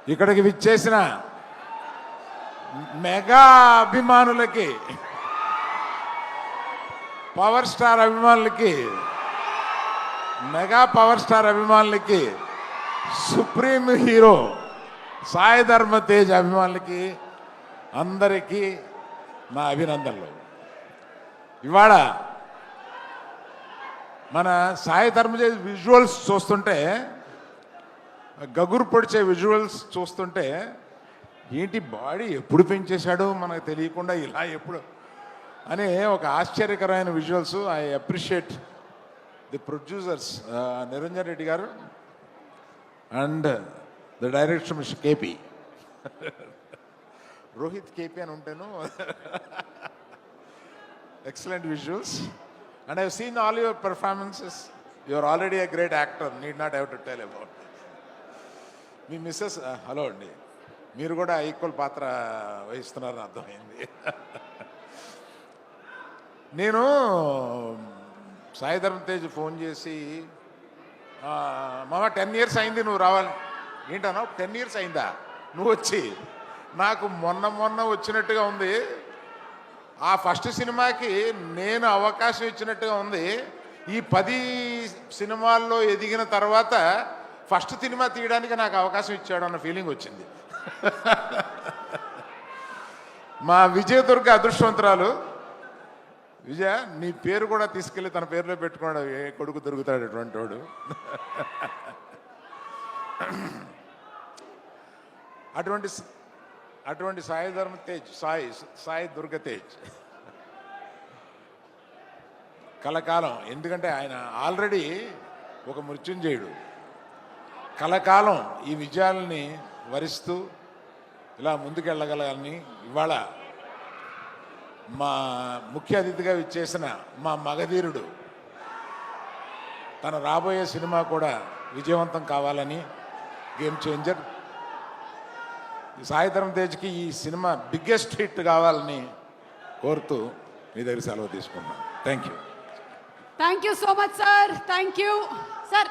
ఇక్కడికి విచ్చేసిన మెగా అభిమానులకి, పవర్ స్టార్ అభిమానులకి, మెగా పవర్ స్టార్ అభిమానులకి, సుప్రీం హీరో సాయి ధర్మ తేజ్ అభిమానులకి అందరికీ నా అభినందనలు. ఇవాళ మన సాయి ధర్మ తేజ్ విజువల్స్ చూస్తుంటే, గగురు పొడిచే విజువల్స్ చూస్తుంటే, ఏంటి బాడీ ఎప్పుడు పెంచేశాడో మనకు తెలియకుండా ఇలా ఎప్పుడు అనే ఒక ఆశ్చర్యకరమైన visuals. I appreciate the producers Niranjan Reddy గారు and the director mister KP, Rohit KP అని ఉంటాను. Excellent visuals and I have seen all your performances. You are already a great actor, need not have to tell about. మీ Mrs hello అండి, మీరు కూడా equal పాత్ర వహిస్తున్నారని అర్థమైంది. నేను సాయి ధర్మ తేజ్ ఫోన్ చేసి, మామ 10 years అయింది నువ్వు రావాలి. ఏంటన్నా 10 years అయిందా నువ్వు వచ్చి? నాకు మొన్న వచ్చినట్టుగా ఉంది. ఆ ఫస్ట్ సినిమాకి నేను అవకాశం ఇచ్చినట్టుగా ఉంది. ఈ 10 సినిమాల్లో ఎదిగిన తర్వాత ఫస్ట్ సినిమా తీయడానికి నాకు అవకాశం ఇచ్చాడు అన్న ఫీలింగ్ వచ్చింది. మా విజయదుర్గ అదృష్టవంతురాలు. విజయ, నీ పేరు కూడా తీసుకెళ్ళి తన పేరులో పెట్టుకున్నాడు, ఏ కొడుకు దొరుకుతాడు అటువంటి వాడు. అటువంటి సాయి ధర్మ తేజ్, సాయి దుర్గ తేజ్ కలకాలం. ఎందుకంటే ఆయన ఆల్రెడీ ఒక మృత్యుంజయుడు. కలకాలం ఈ విజయాలని వరిస్తూ ఇలా ముందుకెళ్ళగలని ఇవాళ మా ముఖ్య అతిథిగా విచ్చేసిన మా మగధీరుడు తన రాబోయే సినిమా కూడా విజయవంతం కావాలని, గేమ్ చేంజర్ సాయి ధర్మ తేజ్కి ఈ సినిమా బిగ్గెస్ట్ హిట్ కావాలని కోరుతూ మీ దగ్గర సెలవు తీసుకున్నాను. Thank you. Thank you so much sir. Thank you sir.